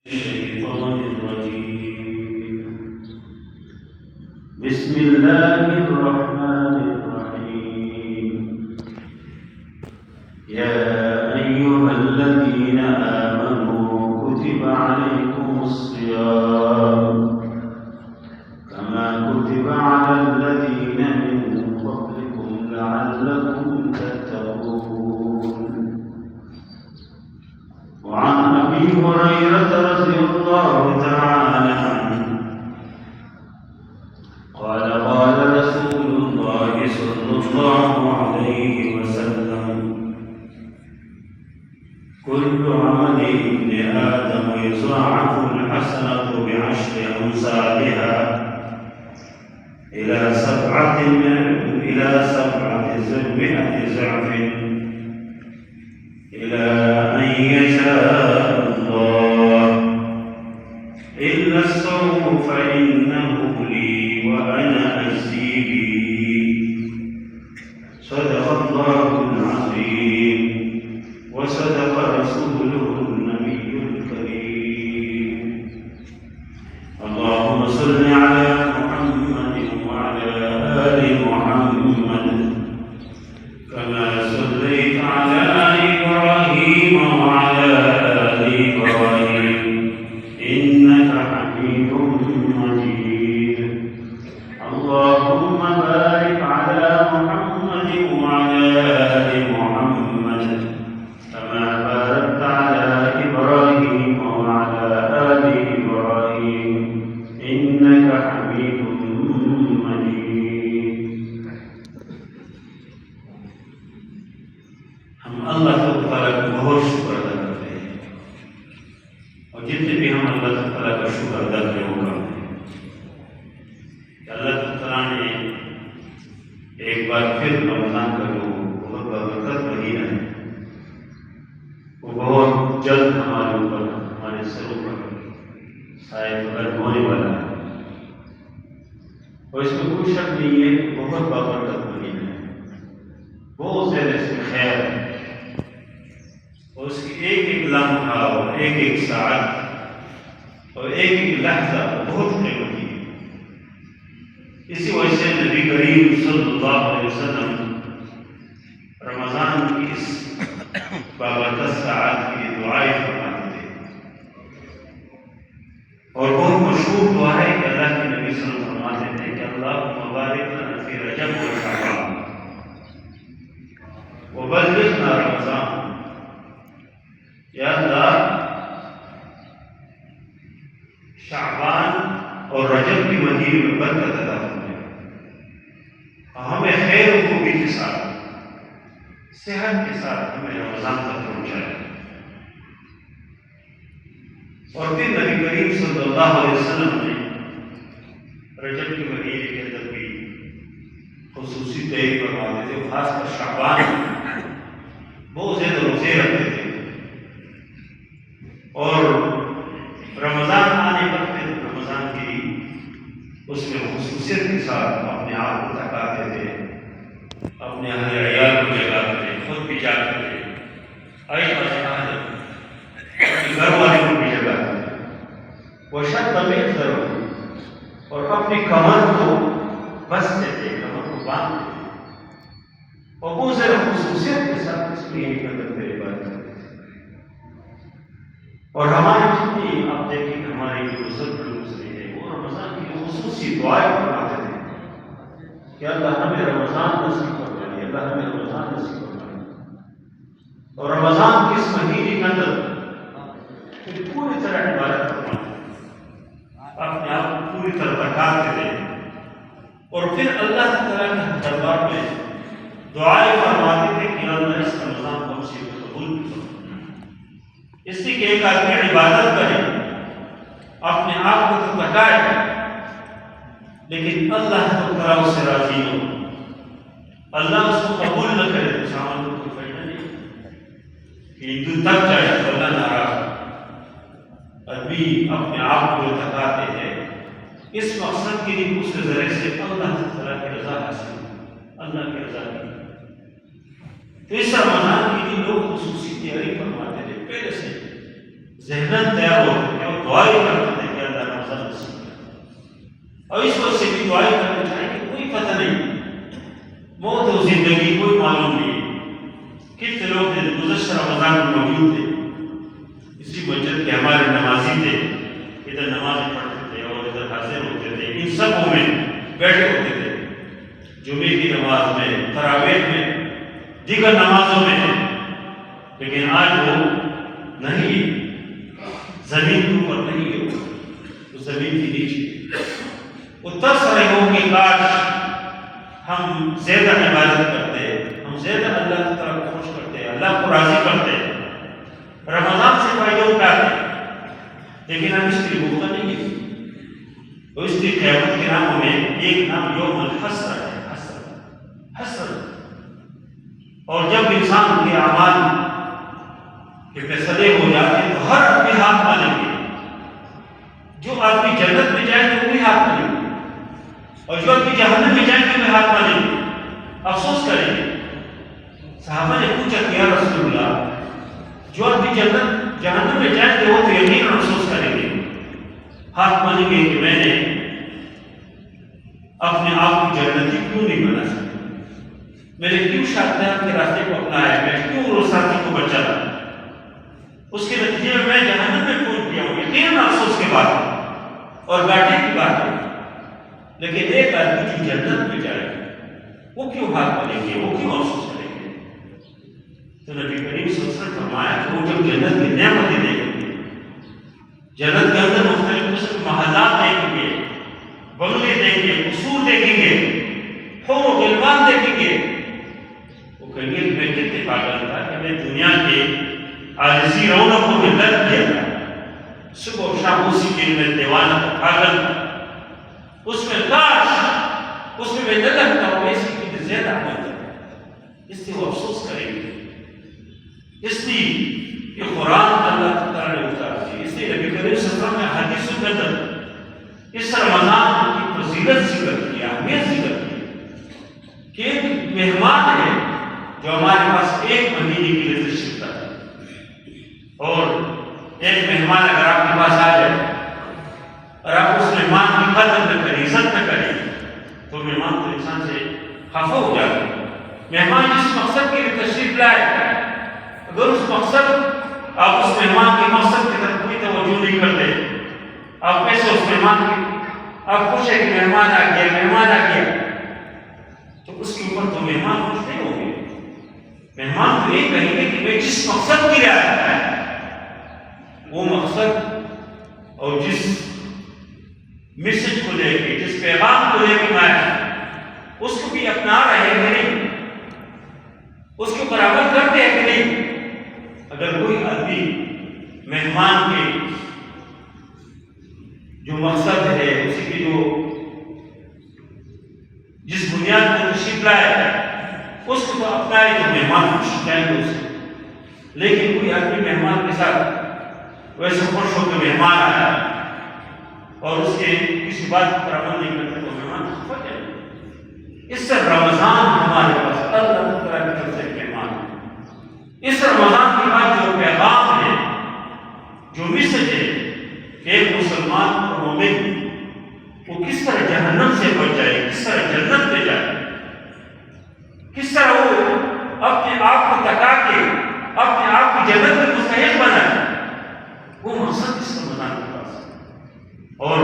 الشيطان الرجيم. بسم الله الرحمن الرحيم. يا أيها الذين آمنوا كتب عليكم الصيام كما كتب على الذين من قبلكم لعلكم تتقون. وعن أبي هريرة رضي الله تعالى عنه قال قال رسول الله صلى الله عليه وسلم: كل عمل ابن آدم يضاعف الحسنة بعشر أمثالها إلى 700 ضعف إلى أن يشاء الله إلا الصوم فإنه لي وأنا أجزي به. صدق الله العظيم وصدق رسوله النبي الكريم. اللهم صل على محمد وعلى آل محمد كما صليت على إبراهيم وعلى آل إبراهيم إنك حميد مجيد. اللهم بارك على محمد وعلى آل محمد كما باركت على إبراهيم وعلى آل إبراهيم إنك حميد مجيد. ہم اللہ تعالیٰ کا بہت شکر ادا کرتے ہیں، اور جتنے بھی ہم اللہ تعالیٰ کا شکر ادا کریں وہ کم ہیں کہ اللہ تعالیٰ نے ایک بار پھر رمضان کا جو بہت بابرکت مہینہ ہے وہ بہت جلد ہمارے اوپر ہمارے سروں پر سایہ فلک ہونے والا ہے، اور اس میں کوئی شک نہیں ہے کہ بہت بابرکت مہینہ ہے، بہت زیادہ اس میں خیر ہے، اور اس کی ایک ایک لمحہ اور ایک ایک ساعت اور ایک ایک لحظہ بہت قیمتی ہے۔ اسی وجہ سے نبی کریم صلی اللہ علیہ وسلم رمضان کی اس بابرکت ساعت کی دعائیں فرماتے تھے، اور بہت مشہور دعا ہے کہ اللہ کے نبی صلی اللہ علیہ وسلم فرماتے تھے کہ اللہم بارک لنا فی رجب و شعبان وبلغنا رمضان۔ یا اللہ شعبان اور رجب کی مہینے میں برکت عطا فرمائے، اور ہمیں خیر و خوبی کے ساتھ صحت کے ساتھ ہمیں رمضان تک پہنچائے۔ اور پھر نبی کریم صلی اللہ علیہ وسلم نے رجب کے مہینے کے اندر بھی خصوصی تحریر فرماتے تھے، خاص کر شعبان بہت زیادہ روزے رکھتے تھے، اور رمضان آنے پر پھر رمضان کی اس میں خصوصیت کے ساتھ اپنے آپ کو تھکاتے تھے، اپنے اہل عیال کو جگاتے تھے، خود بھی جاگتے تھے، اپنے گھر والے کو بھی جگاتے تھے، وہ شد میں ضرور، اور اپنی کمر کو بستے تھے، کمر کو باندھتے تھے، اور بہت زیادہ خصوصیت کے ساتھ اس میں یہی کرتے عبادت کرتے تھے۔ اور ہماری جتنی آپ دیکھیں کہ ہمارے جو بزرگ گزرے ہیں وہ رمضان کی خصوصی دعائیں فرماتے تھے کہ اللہ ہمیں رمضان نصیب فرمائے، اللہ ہمیں رمضان نصیب فرمائے، اور رمضان کے اس مہینے کے اندر پوری طرح عبادت فرماتے، اپنے آپ کو پوری طرح تھکاتے تھے، اور پھر اللہ تعالیٰ کے دربار میں دعائیں فرماتے تھے کہ اللہ اس رمضان کو ہم سے قبول کرے، اس لیے کہ ایک آدمی عبادت کرے، اپنے آپ کو تو تھکائے، لیکن اللہ تعالیٰ اس سے راضی ہو، اللہ اس کو قبول نہ کرے تو سامان کو کوئی فائدہ نہیں، کہ دن تک جائے تو اللہ ناراض۔ ابھی اپنے آپ کو تھکاتے ہیں اس مقصد کے لیے اس کے ذریعے سے اللہ تعالیٰ کی رضا حاصل، اللہ کی رضا کی۔ تو اس رمضان کے لیے لوگ خصوصی تیاری فرماتے تھے، پہلے سے ذہناً تیار ہوتے تھے، اور دعائیں کرتے تھے کہ اللہ رمضان نصیب کرے، اور اس وقت سے بھی دعائیں کرنا چاہیں کہ کوئی پتہ نہیں، موت و زندگی کوئی معلوم نہیں۔ کتنے لوگ گزشتہ رمضان میں موجود تھے، اسی مسجد کے ہمارے نمازی تھے، ادھر نمازیں پڑھتے تھے اور ادھر حاضر ہوتے تھے، ان سبوں میں بیٹھے ہوتے تھے، جمعے کی نماز میں، تراویح میں، دیگر نمازوں میں، لیکن آج وہ نہیں، زمین کے اوپر نہیں ہے، وہ زمین کے نیچے۔ وہ ترس رہے ہوں کہ کاش ہم زیادہ عبادت کرتے، ہم زیادہ اللہ کی طرف خوش کرتے، اللہ کو راضی کرتے، رمضان سے فائدہ اٹھاتے، لیکن ہم اس کے لیے موقع نہیں ہے۔ اور اس لیے قیامت کے ناموں میں ایک نام یوم الحسرہ ہے، حسرت۔ اور جب انسان کے اعمال کے فیصلے ہو جاتے ہیں تو ہر اپنے ہاتھ مانیں گے، جو آدمی جنت میں جائیں گے وہ بھی ہاتھ مانیں گے، اور جو آدمی جہنم میں جائیں گے وہ بھی ہاتھ مانیں گے، افسوس کریں گے۔ صحابہ نے پوچھا کہ یا رسول اللہ، جو آدمی جہنم میں جائیں گے وہ تو یقیناً افسوس کریں گے، ہاتھ مانیں گے کہ میں نے اپنے آپ کو جنتی کیوں نہیں بنا سکتا، میں نے کیوں شیطان کے راستے کو اپنایا، میں کیوں وہ ساتھی کو بچایا، اس کے نتیجے میں جہنم میں پہنچ گیا ہوں، یقیناً افسوس کی بات ہے اور گاٹے کی بات ہے۔ لیکن ایک آدمی جو جنت میں جائے گا وہ کیوں ہاتھ مانیں گے، وہ کیوں افسوس کریں گے؟ تو نبی کریم صلی اللہ علیہ وسلم فرمایا کہ وہ جب جنت کی نعمتیں دیکھیں گے، جنت کے اندر مختلف قسم کے محلات دیکھیں گے، بنگلے دیکھیں گے، قصور دیکھیں گے، حور و غلمان دیکھیں گے، وہ کہیں گے کہ میں کتنے پاگل تھا کہ میں دنیا کے عارضی رونقوں میں لگ گیا تھا، صبح و شام اسی کے میں دیوانہ پاگل تھا، اس میں کاش اس میں میں نہ لگتا ہوں، ایسی کی زیادہ عمل کرتا، اس لیے وہ افسوس کریں گے۔ اس لیے یہ قرآن اللہ تعالیٰ نے اتار دی، اس لیے نبی کریم صلی اللہ علیہ وسلم نے حدیث کے اندر اس رمضان کی فضیلت ذکر کی، اہمیت ذکر کی کہ ایک مہمان ہے جو ہمارے پاس ایک مہینے کے لیے تشریف لاتا ہے، اور ایک مہمان اگر آپ کے پاس آ جائے اور آپ اس مہمان کی قدر نہ کریں، عزت نہ کریں، تو مہمان تو انسان سے خفا ہو جاتا ہے۔ مہمان جس مقصد کے لیے تشریف لائے، اگر اس مقصد آپ اس مہمان کے مقصد کی طرف کوئی توجہ نہیں کرتے، آپ کیسے اس مہمان کی آپ خوش ہے کہ مہمان آ گیا، مہمان آ گیا، تو اس کے اوپر تو مہمان خوش نہیں ہوں گے۔ مہمان تو یہ کہیں گے کہ میں جس مقصد کے لیے آیا ہے وہ مقصد اور جس میسج کو لے کے، جس پیغام کو لے کے میں آیا اس کو بھی اپنا رہے ہیں کہ نہیں، اس کو برابر کرتے ہیں کہ نہیں۔ اگر کوئی آدمی مہمان کے جو مقصد ہے، اسی کی جو جس بنیاد پر تشریف لائے اس کو تو اپنائے تو مہمان خوش جائیں گے اسے، لیکن کوئی آدمی مہمان کے ساتھ ویسے خوش ہو کہ مہمان آیا اور اس کے کسی بات پر عمل نہیں کرتے تو مہمان خفا جائے گا۔ اس سے رمضان ہمارے پاس اللہ تعالیٰ کی طرف سے مہمان ہے۔ اس رمضان کے بعد جو پیغام ہے، جو میسج ہے کہ ایک مسلمان اور مومن وہ کس طرح جہنم سے بچ جائے، کس طرح جنت میں جائے، کس طرح وہ اپنے آپ کو تکا کے اپنے آپ کی جنت میں مستحق بنائے، وہ مقصد اس رمضان کے پاس ہے۔ اور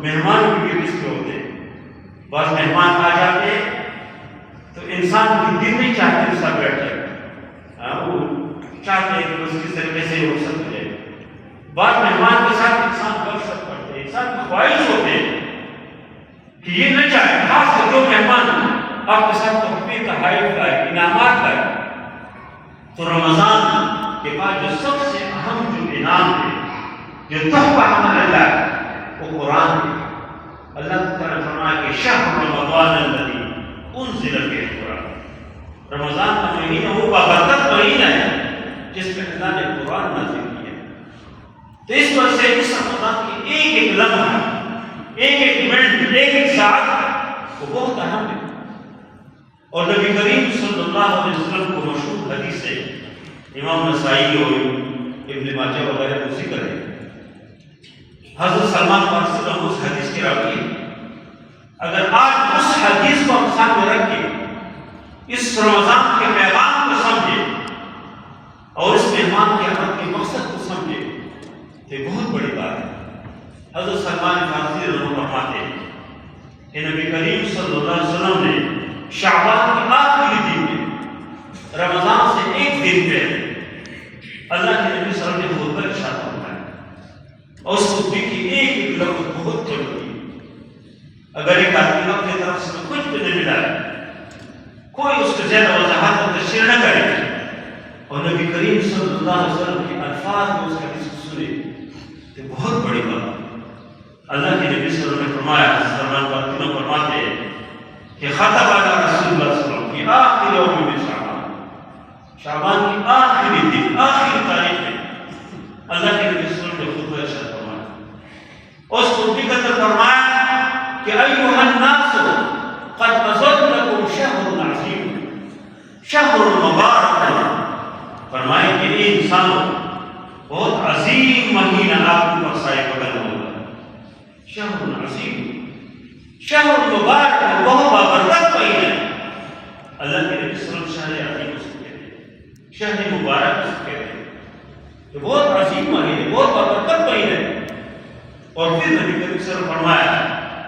مہمان بھی کس کے ہوتے ہیں، بعض مہمان آ جاتے تو انسان کی دل نہیں چاہتے اس کا بیٹھ جائے، وہ چاہتے ہیں کہ اس کس طریقے سے وہ سب ہو جائے۔ بعض مہمان کے ساتھ انسان گپ شپ کرتے ہیں، انسان کی خواہش ہوتے ہیں کہ یہ نہ چاہے، خاص کر جو مہمان آپ کے ساتھ تحفے تحائف لائے، انعامات لائے، تو رمضان کے بعد جو سب سے اہم جو انعام ہے، جو تحفہ ہمارے لائے، وہ قرآن ہے۔ اللہ تعالیٰ نے فرمایا کہ شہر رمضان الذی انزل فیہ القرآن، رمضان کا مہینہ وہ بابرکت مہینہ ہے جس میں اللہ نے قرآن نازل کیا۔ تو اس وجہ سے اس رمضان کی ایک ایک لمحہ، ایک ایک منٹ، ایک ایک ساعت وہ بہت اہم ہے۔ اور نبی کریم صلی اللہ علیہ وسلم کو مشہور حدیث ہے، امام نسائی اور ابن ماجہ وغیرہ کو ذکر ہے حضرت سلمان فارسی رحمہ اس حدیث کے راوی ہیں. اگر آج اس حدیث کو ہم سامنے رکھ کے اس رمضان کے پیغام کو سمجھے اور اس مہمان کی آمد کے مقصد کو سمجھے تو یہ بہت بڑی بات ہے. حضرت سلمان فارسی رحمہ فرماتے ہیں کہ نبی کریم صلی اللہ علیہ وسلم نے شعبان کے آخری دن میں رمضان سے ایک دن پہلے اللہ کے نبی صلی اللہ علیہ وسلم نے خطبہ ارشاد فرمایا اور اس خطبے کی ایک ایک لفظ بہت ضروری ہے. اگر ایک آدمی اپنی طرف سے کچھ بھی نہیں ملا کوئی اس کو زیادہ وضاحت اور تشریح نہ کرے اور نبی کریم صلی اللہ علیہ وسلم کے الفاظ میں اس حدیث کو سنے تو بہت بڑی بات ہے. اللہ کے نبی صلی اللہ علیہ وسلم نے فرمایا سلمان فارسی فرماتے ہیں کہ خطب علی رسول اللہ صلی اللہ علیہ وسلم کی آخری یوم میں شعبان کی آخری دن آخری تاریخ میں اللہ کے نبی صلی اللہ علیہ وسلم نے خطبہ ارشاد فرمایا. اس خطبے کے اندر فرمایا کہ ایھا الناس قد اظلکم شہر عظیم شہر مبارک. فرمائے کہ اے انسانوں بہت عظیم مہینہ آپ کو سایہ پکڑ ہوگا. شہر عظیم شہر مبارک بہت بابرکت مہینہ. اللہ کے نبی صلی اللہ علیہ وسلم شہر عظیم اس کو کہتے ہیں شہر مبارک اس کو کہتے ہیں کہ بہت عظیم مہینہ بہت بابرکت مہینہ. اور پھر نبی کریم صلی اللہ علیہ وسلم فرمایا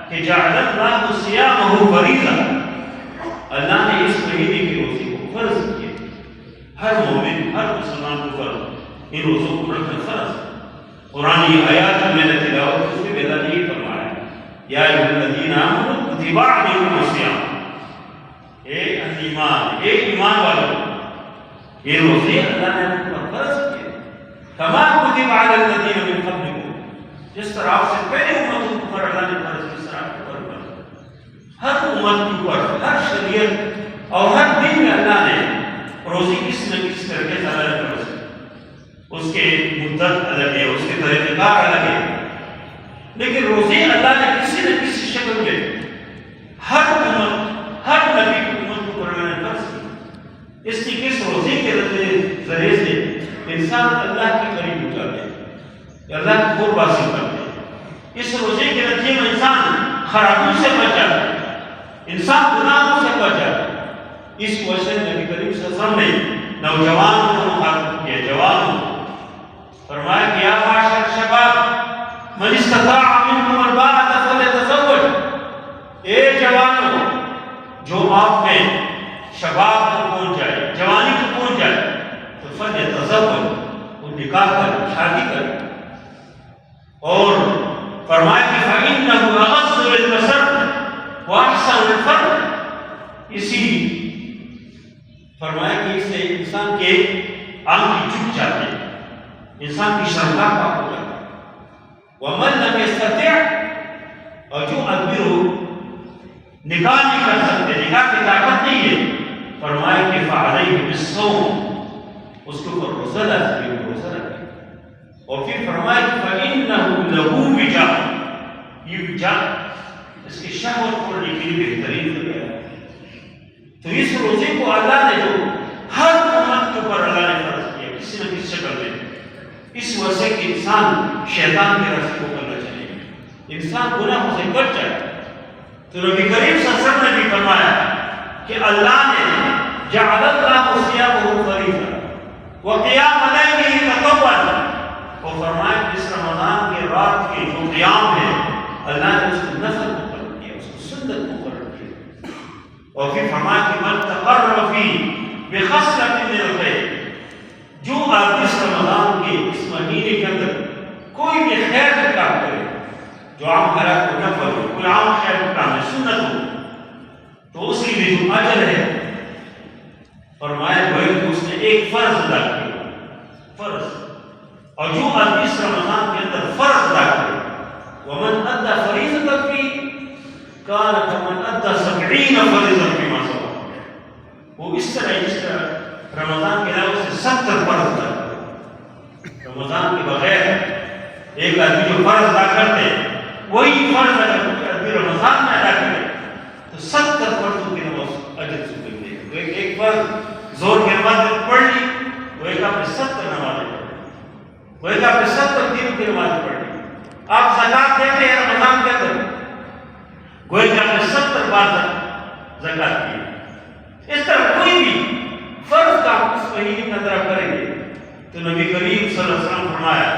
کہ جعل اللہ صیامہ فریضہ. اللہ نے اس مہینے کی روزی کو فرض کیا. ہر مومن ہر مسلمان کو فرض ان روزوں کو رکھنا فرض. قرآن یہ آیات میں نے تلاوت اس میں اللہ نے یہ فرمایا یا ایھا الذین آمنوا کتب علیکم الصیام. اے ایمان اے ایمان والو یہ روزے اللہ نے آپ پر فرض کیے کما کتب علی الذین من قبلکم جس طرح آپ سے پہلے امتوں کو پر اللہ نے فرض کیا. اس طرح آپ پر ہر امت کے اوپر ہر شریعت اور ہر دن میں اللہ نے روزی کس نہ کس طریقے سے اللہ نے فرض کی. اس کے مدت الگ ہے اس کے طریقہ کار الگ ہے لیکن روزے اللہ نے کسی نہ کسی شکل میں ہر امت ہر نبی کی امت کو پر اللہ نے فرض کی. اس لیے کس روزے کے ذریعے سے انسان اللہ کے قریب ہو جاتے ہیں اللہ کی قرب حاصل کرتے ہیں. اس روزے کے نتیجے میں انسان خرابیوں سے بچ جاتا ہے انسان گناہوں سے بچ جاتا ہے. اس وجہ سے نبی کریم صلی اللہ علیہ وسلم نے نوجوانوں کو مخاطب کیا. جوانوں فرمایا کہ یا معاشر الشباب من استطاع منکم الباءۃ فلیتزوج. اے جوانوں جو آپ میں شباب کو پہنچ جائے جوانی کو پہنچ جائے تو فلیتزوج وہ نکاح کرے شادی کرے. اور فرمایا کہ فإنه أغض للبصر وأحسن للفرج. اسی فرمایا کہ اس سے انسان کے آنکھ جھک جاتے ہیں انسان کی شرمگاہ پاک ہو جاتا ہے. ومن لم يستطع اور جو آدمی نکاح نہیں کر سکتے نکاح کی طاقت نہیں ہے فرمایا کہ فعلیہ بالصوم اس کے اوپر روزہ لازم ہے روزہ رکھے. اور پھر فرمایا کہ فإنه له وجاء یہ وجاء اس کی شہوت پورنے کے لیے بہترین ذریعہ ہے. تو اس روزے کو اللہ نے جو ہر امت کے اوپر اللہ نے فرض کیا کسی نہ کسی شکل میں اس وجہ سے کہ انسان شیطان کے راستے کو کرنا چاہیے انسان گناہوں سے بچ جائے. تو نبی کریم صلی اللہ علیہ وسلم نے بھی فرمایا کہ اللہ نے جعل اللہ صیامہ فریضہ وقیام لیلہ تطوعا. اور فرمایا کہ اس رمضان کے رات کے جو قیام ہے اللہ نے اس کو نفل مقرر کیا اس کو سنت مقرر کیا. اور پھر فرمایا کہ من تقرب فیہ بخصلۃ من الخیر جو آدمی اس رمضان کے اس مہینے کے اندر کوئی بھی خیر کا کام کرے جو عام خیرات کو نفل ہو کوئی عام خیر کا کام ہے سنت ہو تو اس کے لیے جو اجر ہے فرمایا گویا کہ اس نے ایک فرض ادا کیا فرض. اور جو آدمی اس رمضان کے اندر فرض ادا کرے ومن ادى فریضۃ فیہ کان کمن ادى 70 فریضۃ فیما سوا. وہ اس طرح رمضان کے علاوہ سے 70 فرض ادا کرے. رمضان کے بغیر ایک آدمی جو فرض ادا کرتے وہی فرض اگر آدمی رمضان میں ادا کرے تو 70 فرضوں کی نماز اجر سے ملتی ہے. ایک فرض زور کی نماز پڑھ لی وہ ایک آپ نے 70 نمازیں پڑھ لی وہ ایک آپ نے 70 دن کی نماز پڑھ لی. آپ گویا کہ آپ نے 70 بار زکات کی. اس طرح کوئی بھی فرض کام اس مہینے کے اندر آپ کریں گے تو نبی کریم صلی اللہ علیہ وسلم فرمایا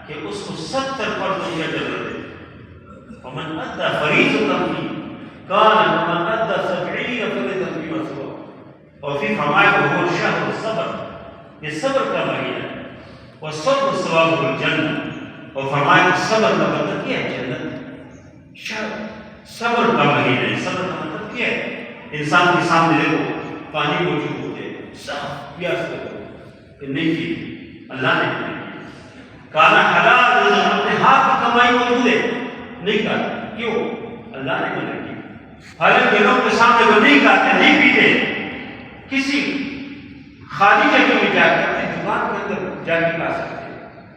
کہ اس کو 70 فرض کی اجر دے. ومن ادى فریضۃ فی کان کمن ادى 70 فریضۃ فی مسوا. اور پھر فرمایا کہ وہ شہر الصبر، یہ صبر کا مہینہ ہے. والصبر ثوابہ الجنہ، اور فرمایا کہ صبر کا مطلب کیا ہے؟ جنت. صبر کا مہینہ ہے. صبر کا مطلب کیا ہے؟ انسان کے سامنے دیکھو پانی موجود ہوتے ہیں، صاف پیاس لگو کہ نہیں کی اللہ نے کھانا حلال رزق اپنے ہاتھ کی کمائی موجود ہے نہیں کھاتے. کیوں؟ اللہ نے منع کی. حالانکہ لوگ کے سامنے وہ نہیں کھاتے نہیں پیتے، کسی خالی جگہ میں جا کے اپنی دکان کے اندر جا کے کھا سکتے،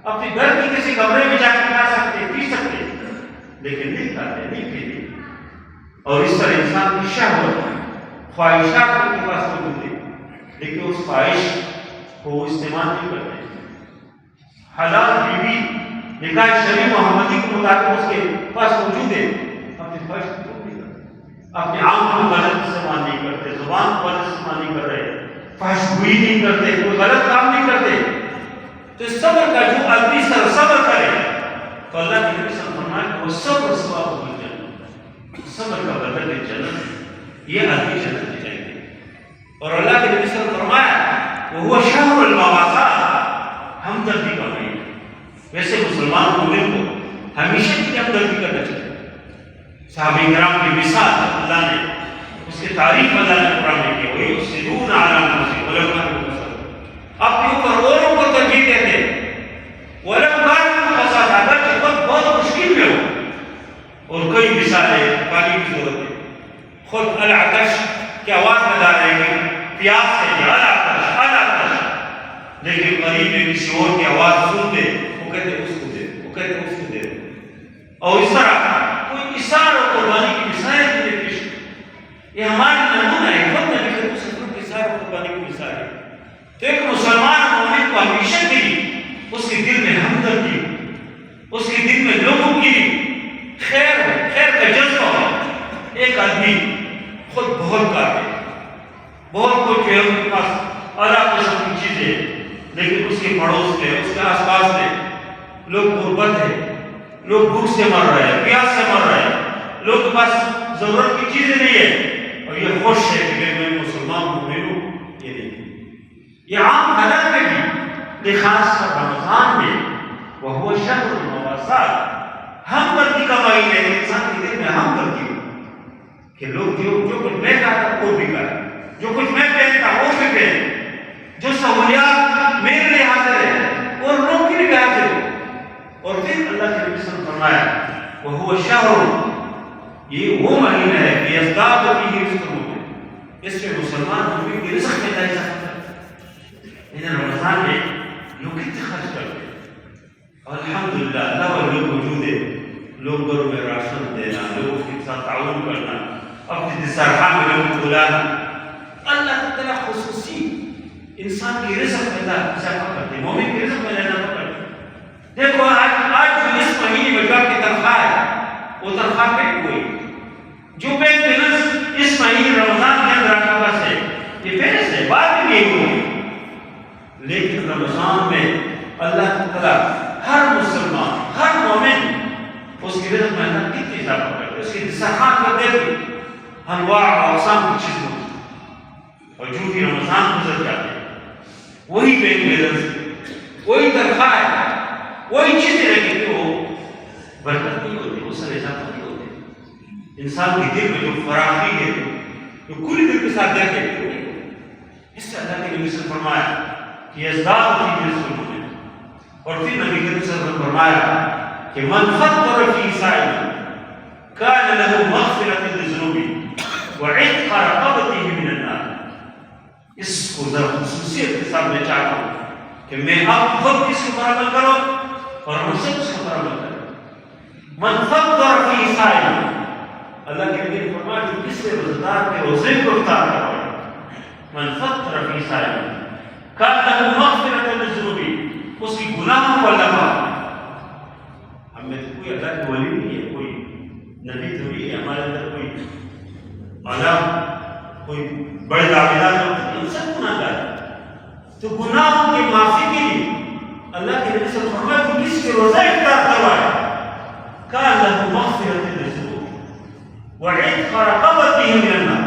اپنے گھر کی کسی کمرے میں جا کے کھا سکتے، پی سکتے، لیکن نہیں کھاتے نہیں پیتے. اور اس طرح انسان کی شہوت خواہشات ان کے پاس موجود ہے لیکن اس خواہش کو استعمال نہیں کرتے. حلال بیوی نکاح شرعی محمدی کے مطابق اس کے پاس موجود ہے، اپنی خواہش کو پورا نہیں کرتے، اپنے آنکھ کو غلط استعمال نہیں کرتے، زبان کو غلط استعمال نہیں کر رہے، فحش گوئی نہیں کرتے، کوئی غلط کام نہیں کرتے. تو صبر کا جو آدمی سر صبر کرے تو اللہ کے نبی صلی اللہ علیہ وسلم فرمایا کہ وہ صبر ثواب الجنہ، صبر کا بدلہ ہے جنت. یہ آدمی جنت میں جائیں گے. اور اللہ کے نبی صلی اللہ علیہ وسلم فرمایا وہ شہر المواساۃ، ہمدردی کا مہینہ. ویسے مسلمان مومن کو ہمیشہ کی ہمدردی کرنا چاہیے. صحابہ کرام کی مثال اللہ نے اس کی تعریف اللہ نے قرآن میں کی، وہی یؤثرون علی انفسہم ولو کانوا بہم خصاصہ، اپنے اوپر اوروں کو ترجیح دیتے ولو کانوا بہم خصاصہ، اگرچہ خود بہت مشکل میں ہو. اور کئی مثالیں پانی کی ضرورت ہے، خود العطش کی آواز لگا رہے ہیں پیاس سے العطش العطش، لیکن قریب میں کسی اور کی آواز سن دے وہ کہتے اس کو دے، وہ کہتے اس کو دے. اور اس طرح کوئی اثار اور قربانی کی مثالیں بھی پیش. یہ ہمارے نمونہ ہے، خود نبی کریم صلی اللہ علیہ وسلم کی اثار اور قربانی کی مثال ہے. تو ایک مسلمان مومن کو ہمیشہ کے لیے اس کے دل میں ہمدردی، اس کے دل میں لوگوں کی خیر کا جذبہ ہو. ایک آدمی خود بہت کاتے بہت کچھ ہے ان کے پاس اعلیٰ قسم کی چیزیں، لیکن اس کے پڑوس میں اس کے آس پاس میں لوگ غربت ہے، لوگ بھوک سے مر رہے ہیں، پیاس سے مر رہے ہیں، لوگ کے پاس ضرورت کی چیزیں نہیں ہے، اور یہ خوش ہے کہ میں مسلمان مومن ہوں. یہ نہیں، یہ عام حالات میں بھی خاص کر رمضان میں وہ شہر المواساۃ، ہمدردی کا مہینہ ہے. انسان کے دل میں ہمدردی ہو کہ لوگ جو کچھ میں چاہتا وہ بھی کریں، جو کچھ میں پہنتا وہ بھی پہنے، جو سہولیات میرے لیے حاضر ہے اور لوگ کے لیے بھی حاضر ہے. اور پھر اللہ کے نبی صلی اللہ علیہ وسلم فرمایا وہو شہر، یہ وہ مہینہ ہے کہ یزداد فیہ رزق المؤمن، اس میں مسلمان مومن کی رزق میں اضافہ ہوتا ہے. لیکن رمضان میں لوگ کتنے خرچ کرتے ہیں. الحمدللہ اللہ والے موجود ہے، لوگ گھروں میں راشن دینا، لوگوں کے ساتھ تعاون کرنا، اپنے دسترخوان میں لوگوں کو بلانا. اللہ تعالیٰ خصوصی انسان کی رزق میں اضافہ کرتے ہیں، مومن کی رزق میں اضافہ کرتے ہیں. دیکھو آج جو اس مہینے میں جو آپ کی تنخواہ ہے وہ تنخواہ پہ ہوئی، جو بینک بیلنس اس مہینے رمضان کے اندر آپ کے پاس ہے یہ پہلے سے بعد میں یہ ہوئی. لیکن رمضان میں اللہ تعالیٰ ہر مسلمان ہر مومن اس کی رزق میں اللہ کتنی اضافہ کرتے، اس کی دسترخوان پر دیکھو انواع و اقسام کی چیزیں ہوتی. اور جو بھی رمضان گزر جاتے ہیں وہی بینک بیلنس، وہی تنخواہ ہے، وہی چیزیں رہتی کہ وہ برکت نہیں ہوتی، وہ سر اضافہ نہیں ہوتے. انسان کے دل میں جو فراخی ہے جو کلی دل کے ساتھ دیکھے وہ نہیں ہوتی. اس سے اللہ کے نبی صلی اللہ علیہ وسلم فرمایا کہ یزداد فیہ رزق المؤمن. اور پھر نبی کریم صلی اللہ علیہ وسلم فرمایا کہ من فطر فی صائم کان له مغفرۃ لذنوبہ وعتق رقبتہ من النار. اس کو ذرا خصوصیت کے ساتھ میں چاہتا ہوں کہ میں اب خود اس کو عمل کروں اور ہم سب اس کو عمل کریں. من فطر فی صائم، اللہ کے نبی نے فرمایا جو کس سے روزدار کے روزے کو افطار کروائے. من فطر فی صائم کان له مغفرۃ لذنوبہ، اس کی گناہوں کو اللہ معاف. ہم میں تو کوئی اللہ کے ولی نہیں ہے، کوئی نبی تھوڑی ہے، ہمارے اندر کوئی عالم کوئی بڑے دعویدار ہوتے ہیں، سب گناہ گار ہیں۔ تو گناہوں کی معافی کے لیے اللہ کے نبی صلی اللہ علیہ وسلم فرمایا کہ کسی کے روزہ افطار کروائے کان لہ مغفرۃ لذنوبہ وعتق رقبتہ من النار،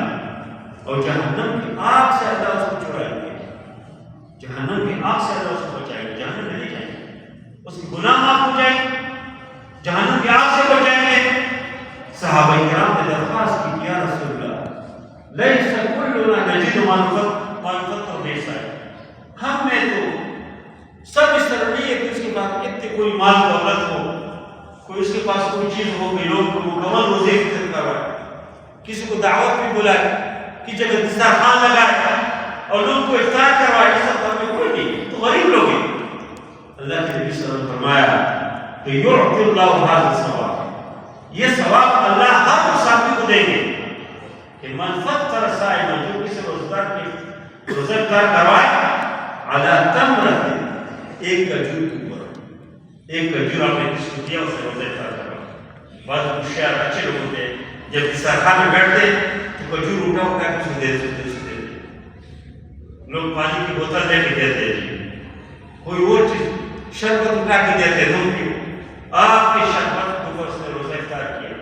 اور جہنم کی آگ سے اللہ اس کو چھڑائے گا، جہنم کی آگ سے اللہ اس کو بچائے گا، جہنم میں نہیں جائیں گے، اس کے گناہ معاف ہو جائیں گے، جہنم کی آگ سے بچائیں گے۔ صحابہ کرام نے درخواست کی کہ یا رسول اللہ لیس کلنا نجد ما یفطر به صائم، ہم میں تو سب اس طرح نہیں ہے کہ اس کے پاس اتنے کوئی مال دولت ہو، کوئی اس کے پاس کوئی چیز ہو کہ لوگ کو مکمل روزے افطار کروائے، کسی کو دعوت بھی بلائے، کی جگہ دسترخوان لگائے اور لوگ کو افطار کروائے، یہ سب ہمیں کوئی نہیں، تو غریب لوگ ہیں۔ اللہ کے نبی صلی اللہ علیہ وسلم نے فرمایا کہ یعطی اللہ ھذا الثواب، یہ ثواب اللہ ہر مسافر کو دیں گے کہ من فطر صائما، جو کسی روزدار کی روزہ افطار کروائے علی تمرۃ، ایک کھجور کے اوپر، ایک کھجور آپ نے کسی کو دیا اسے روزہ افطار کروائے۔ بعض ہوشیار اچھے لوگ ہوتے ہیں جب دسترخوان میں بیٹھتے تو کھجور اٹھا اٹھا کے اسے دے دیتے، لوگ پانی کی بوتل لے کے دیتے ہیں، کوئی اور چیز شربت اٹھا کے دیتے ہیں، دودھ کی، آپ کی شربت کو اس نے روزہ افطار کیا،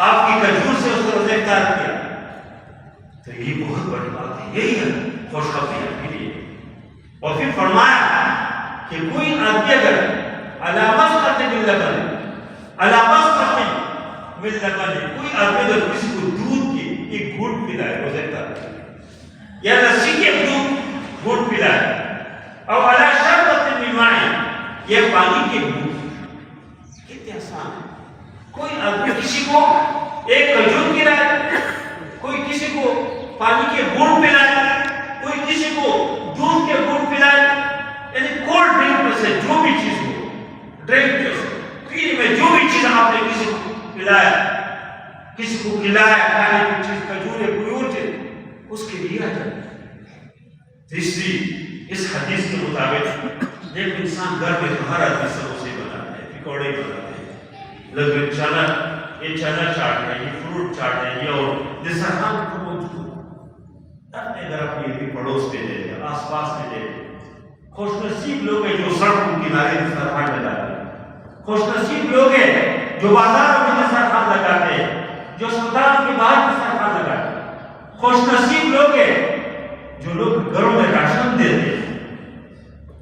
آپ کی کھجور سے اس نے روزہ افطار کیا، تو یہ بہت بڑی بات ہے، یہی ہے خوشخبری آپ کے لیے۔ اور پھر فرمایا کہ کوئی آدمی اگر علامت کرتے مل لبن، علامت کرتے مل لبن، کوئی آدمی اگر کسی کو دودھ کی ایک گھونٹ پلائے روزہ افطار یا لسی کے دودھ گھونٹ پلائے، اور علی شربت من ماء، یہ پانی کے گھونٹ، کتنے آسان ہے۔ کوئی آدمی کسی کو ایک کھجور کھلائے، کوئی کسی کو پانی کے گھونٹ پلائے، کوئی کسی کو دودھ کے گھونٹ پلائے، یعنی کولڈ ڈرنک میں سے جو بھی چیز ہو، ڈرنک پینے میں جو بھی چیز آپ نے کسی کو پلایا، کسی کو کھلایا، کھانے کی چیز کھجور ہے کوئی اور چیز، اس کے لیے آ جائے۔ تیسری اس حدیث کے مطابق ایک انسان گھر میں تو ہر آدمی سموسے بناتے ہیں، پکوڑے بناتے ہیں، لوگ چنا، یہ چنا چاٹ ہے، یہ فروٹ چاٹ ہے، یہ اور دسترخوان پر موجود اپنے گھر اپنی بھی پڑوس میں دے دیں، آس پاس میں دے دیں۔ خوش نصیب لوگ ہیں جو سڑک کے کنارے دسترخوان لگاتے ہیں، خوش نصیب لوگ ہیں جو بازاروں میں دسترخوان لگاتے ہیں، جو اسپتال کے باہر دسترخوان لگاتے ہیں، خوش نصیب لوگ ہیں جو لوگ گھروں میں راشن دیتے ہیں۔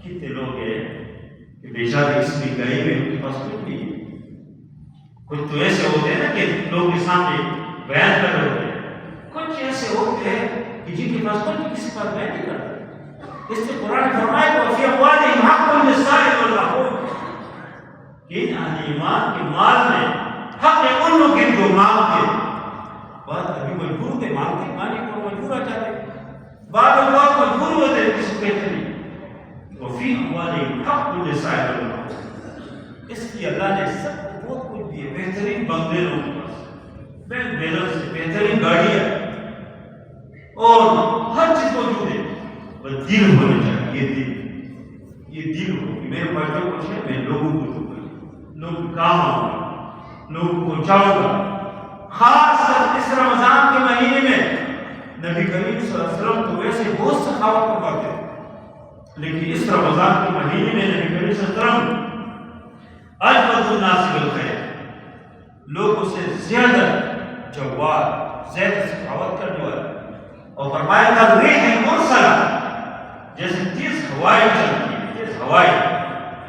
کتنے لوگ ہیں کہ بیچارے اس مہنگائی میں ان کے پاس کچھ نہیں ہے۔ کچھ تو ایسے ہوتے ہیں نا کہ لوگ کے سامنے بیان کر رہے ہوتے ہیں، کچھ ایسے ہوتے ہیں کہ جن کے پاس کچھ کسی پر بیان نہیں کرتے۔ اس سے قرآن فرمائے تو فی اموالہم حق للسائل والمحروم، کہ ان اہل ایمان کے مال میں حق ہے ان لوگوں کے جو مانگتے ہیں۔ بعض ابھی مجبور ہوتے مانگتے، مانے کو مجبور آ جاتے، بعض لوگ مجبور ہوتے ہیں کسی کو کہتے نہیں۔ وفی اموالہم حق للسائل والمحروم، اس لیے اللہ نے سب کو بہت کچھ دیے، بہترین بنگلے لوگوں کے پاس، بینک بیلنس سے بہترین گاڑیاں اور ہر چیز موجود ہے، بس دل ہونا چاہیے، یہ دل ہو کہ میرے پاس جو کچھ ہے میں لوگوں کو دوں گا، لوگ کام آؤں گا، لوگوں کو پہنچاؤں گا۔ خاص کر اس رمضان کے مہینے میں نبی کریم صلی اللہ علیہ وسلم تو ویسے بہت سخاوت کرواتے ہیں، لیکن اس رمضان کے مہینے میں نبی کریم صلی اللہ علیہ وسلم اجود الناس بالخیر، لوگوں سے زیادہ جواد، زیادہ سخاوت کرنے والا، اور فرمایا تھا ریح المرسلہ، جیسے تیز ہوائیں چلتی ہیں، تیز ہوائیں،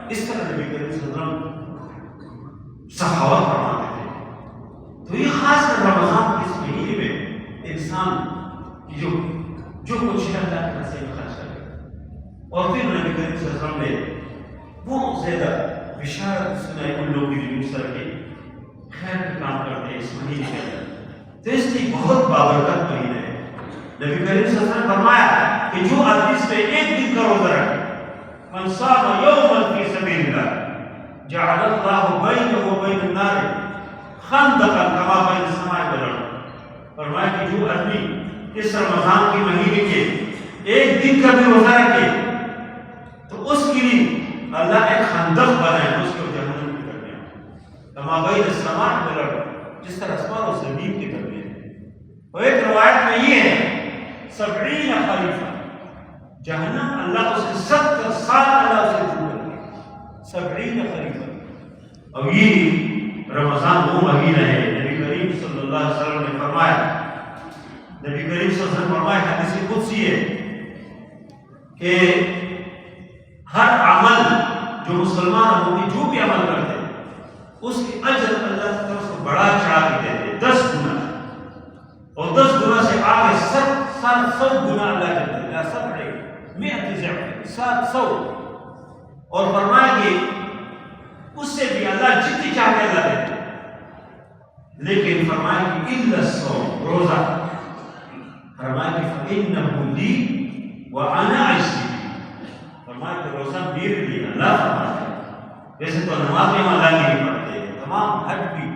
اس طرح نبی کریم صلی اللہ علیہ وسلم سخاوت فرماتے تھے۔ تو یہ خاص کر رمضان کے اس مہینے میں انسان کی جو کچھ ہے اللہ کے راستے میں خرچ کرے، اور پھر نبی کریم صلی اللہ علیہ وسلم نے بہت زیادہ بشارت سنائی ان لوگوں کی جو اس طرح کے خیر کے کام کرتے ہیں اس مہینے کے اندر۔ تو اس لیے بہت بابرکت مہینہ ہے۔ نبی کریم صلی اللہ علیہ وسلم نے فرمایا کہ جو آدمی اس میں ایک دن کا روزہ رکھے، من صام یوما فی سبیل اللہ جعل اللہ بینہ وبین النار خندقا کما بین السماء والارض، فرمایا کہ جو آدمی اس رمضان کے مہینے کے ایک دن کا بھی روزہ رکھے تو اس کے لیے اللہ ایک خندق بنائے اس کو جہنم کے درمیان، کما بین السماء والارض، جس طرح آسمان و زمین کی تربیت ہے. اور ایک روایت میں یہ ہے 70 خلیفہ جہنم اللہ اس کے 70 سال اللہ اسے دور کرے. 70 خلیفہ. اور یہ رمضان وہ مہینہ ہے نبی کریم صلی اللہ علیہ وسلم نے فرمایا. نبی کریم صلی اللہ علیہ وسلم فرمایا حدیث قدسی ہے کہ ہر عمل جو مسلمان ہوتی جو بھی عمل کرتے اس کی اجر اللہ کی طرف سے بڑا چڑھا کے دیتے 10 گنا. اور 10 گنا سے آگے 700 گنا اللہ کرتے ہیں. 700. اور فرمایا کہ اس سے بھی اللہ جتنی چاہتے اللہ دیتے. لیکن فرمایا کہ الا الصوم روزہ. فرمایا کہ فإنه لي وأنا أجزي به. فرمایا کہ روزہ میرے لیے اللہ فرماتا ہے. ویسے تو نماز میں اللہ کے لیے پڑھتے ہیں, تمام حج بھی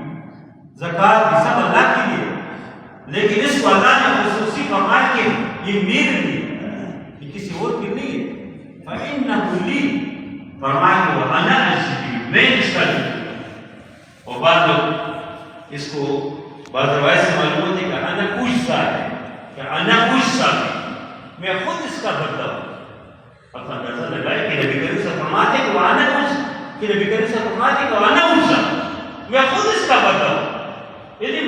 زکات بھی سب اللہ کے لیے, لیکن اس کو اللہ نے خصوصی فرمایا کہ یہ میرے لیے, یہ کسی اور کے نہیں ہے. فإنه لي فرمایا کہ وأنا أجزي به, میں اس کا لیے. اور بعض لوگ اس کو بعض روایت سے معلوم ہوتی ہے کہ انا اجزا ہے, کہ انا اجزا میں خود اس کا بدلہ ہوں. اپنا اندازہ لگائے کہ نبی کریم سے فرماتے کہ وانا اجزا, کہ نبی کریم سے فرماتے کہ وانا اجزا میں خود اس کا بدلہ ہوں. یعنی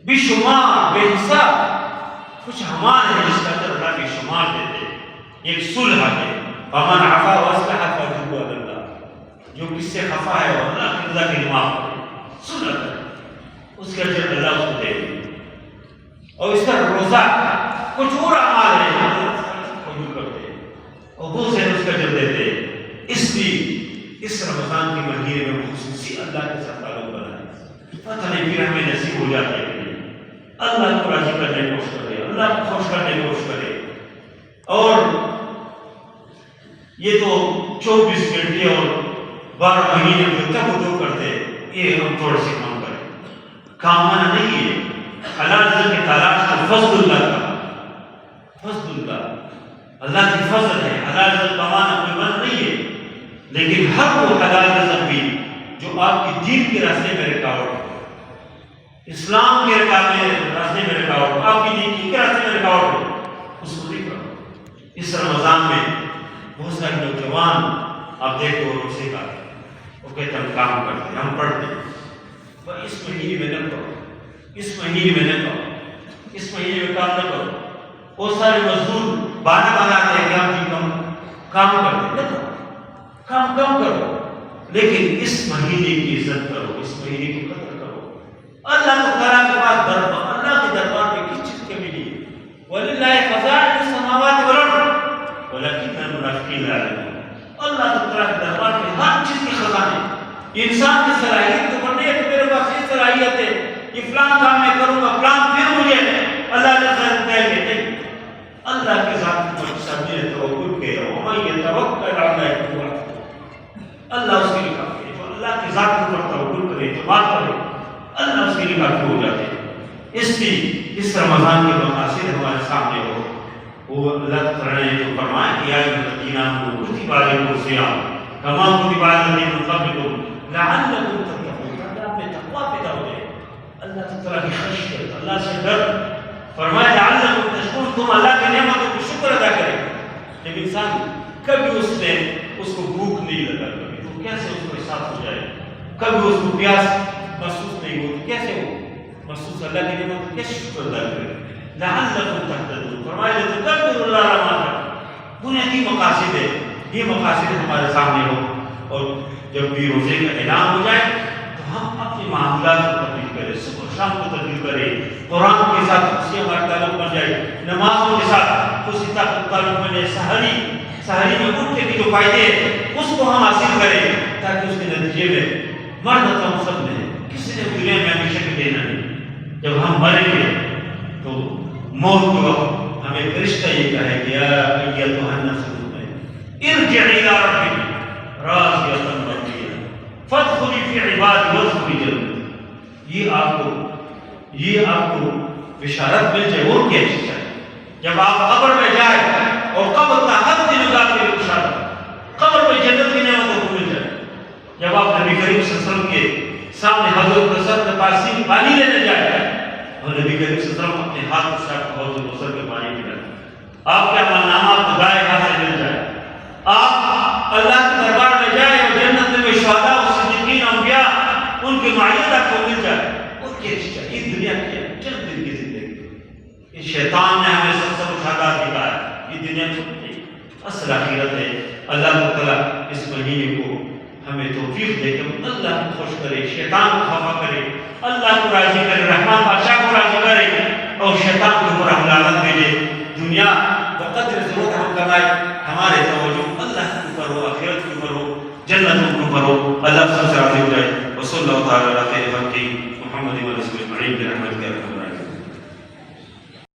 بے شمار بے حساب کچھ ہمارے ہیں جس کا اللہ بے شمار دیتے. ایک صلح ہے فمن عفا واصلح فاجرؤه على الله, جو کس سے خفا ہے وہ اللہ کی رضا کے لیے معاف کرے, صلح کرے, اس کا اجر اللہ اس کو دے دے. اور اس طرح روزہ کچھ اور اعمال ہیں قبول کرتے ہیں اور وہ سے اس کا اجر دیتے. اس لیے اس رمضان کے مہینے میں خصوصی اللہ کے ساتھ تعلق بنائے. پتہ نہیں پھر ہمیں نصیب ہو جاتا ہے کہ اللہ کو راضی کرنے کی کوشش کرے, اللہ کو خوش کرنے کی کوشش کرے. اور یہ تو 24 گھنٹے اور 12 مہینے جو تک وہ کرتے یہ ہم تھوڑا سی کام کریں. کام مانا نہیں ہے حلال رزق کی تلاش کا فضل اللہ کا, فضل اللہ اللہ کی فضل ہے. حلال رزق کمانا کوئی من نہیں ہے, لیکن ہر وہ حلال رزق بھی جو آپ کی دین کے راستے میں رکاوٹ ہو, اسلام کے راستے میں رکاوٹ ہو, آپ کی دین کے راستے میں رکاوٹ ہو, اس کو نہیں کرو. اس رمضان میں بہت سارے نوجوان آپ دیکھو روزے کا وہ کہتے ہم کام کرتے ہیں, ہم پڑھتے ہیں, پر اس مہینے میں نہ کرو, اس مہینے میں نہ کرو, اس مہینے میں کام نہ کرو. بہت سارے مزدور بہانا بناتے ہیں کہ ہم جی کام کرتے ہیں, نہ کرو, کام کم کرو, لیکن اس مہینے کی عزت کرو, اس مہینے کی قدر کرو. اللہ تعالیٰ کے پاس دربار, اللہ کے دربار میں کس چیز کی کمی نہیں ہے. وَلِلَّهِ خَزَائِنُ السَّمَاوَاتِ وَالْأَرْضِ وَلَكِنَّ الْمُنَافِقِينَ لَا يَعْلَمُونَ. اللہ تعالیٰ کے دربار میں ہر چیز کی خزانے. انسان کی صلاحیت تو بڑھنے ہے کہ میرے پاس یہ صلاحیت ہے, یہ فلان کام میں کروں گا, فلان پھر مجھے اللہ نے خیر دے گے. اللہ کے ذات پر سمجھے توکل کے ومن یتوکل علی اللہ فہو حسبہ. اللہ اس کے لیے کافی ہے. جو اللہ کے ذات پر توکل کرے, اعتماد کرے, اللہ اس کے لیے کافی ہو جاتے ہیں. اس لیے اس رمضان کے مقاصد ہمارے سامنے ہو, وہ اللہ تعالیٰ نے جو فرمایا کہ یا ایھا الذین آمنوا کتب علیکم الصیام کما کتب علی الذین من قبلکم لعلکم تتقون. اللہ میں تقویٰ پیدا ہو جائے, اللہ تعالیٰ کی خشیت, اللہ سے ڈر. فرمایا لعلکم تشکرون, تم اللہ کی نعمتوں کو شکر ادا کرے. جب انسان کبھی اس کو بھوک نہیں لگا کبھی تو کیسے اس کو احساس ہو جائے, کبھی اس کو پیاس محسوس نہیں ہوتی کیسے ہو محسوس, اللہ کی نعمت کیسے شکر ادا کرے. لعلکم تهتدون. فرمایا لتکبروا اللہ علی ما ہداکم. بنیادی مقاصد ہے, یہ مقاصد ہمارے سامنے ہو. اور جب بھی روزے کا اعلان ہو جائے تو ہم اپنے معاملات کو تبدیل کریں, صبح شام کو تبدیل کریں, قرآن کے ساتھ خوشی ہمارا تعلق بن جائے, نمازوں کے ساتھ خوشی تعلق بن جائے, سحری میں اٹھ کے جو فائدے اس کو ہم حاصل کریں, تاکہ اس کے نتیجے میں مرد ہم سب نے کسی نے دنیا میں ہمیشہ کے دینا نہیں. جب ہم مریں گے تو موت کے وقت ہمیں فرشتہ یہ کہے کہ یا ایتھا النفس المطمئنہ ارجعی الی ربک راضیۃ مرضیہ فادخلی فی عبادی وادخلی جنتی. یہ آپ کو بشارت مل جائے اور کیا چیز ہے. جب آپ قبر میں جائیں اور قبر کا حق دل لگا کے بشارت, قبر میں جنت کی نعمتوں کو مل جائے. جب آپ نبی کریم صلی اللہ علیہ وسلم کے سامنے حضرت کا سر پاسی پانی لینے جائے اور نبی کریم صلی اللہ علیہ وسلم اپنے ہاتھ سے آپ کو حضرت سر پہ پانی پلاتے آپ کا عملنامہ آپ کو دائیں ہاتھ سے مل جائے آپ اللہ کے دربار میں جائیں اور جنت میں شہداء و صدیقین انبیاء ان کی معیت آپ کو مل جائے اور کیا چیز یہ دنیا کی ہے چند دن کی زندگی یہ شیطان نے ہمیں سب اٹھاتا دکھا ہے یہ دنیا چھوٹ نہیں اصل آخرت ہے اللہ تعالیٰ اس مہینے کو ہمیں توفیق دے کہ اللہ کو خوش کرے شیطان کو خفا کرے اللہ کو راضی کرے رحمان بادشاہ کو راضی کرے اور شیطان کو برا لعنت بھیجے دنیا بقدر ضرورت ہم کمائے ہمارے توجہ اللہ کے اوپر ہو آخرت کے اوپر ہو جنت کے اوپر ہو اللہ سب سے راضی ہو جائے وصلی اللہ تعالی علیہ وسلم محمد و رسول کریم برحمتہ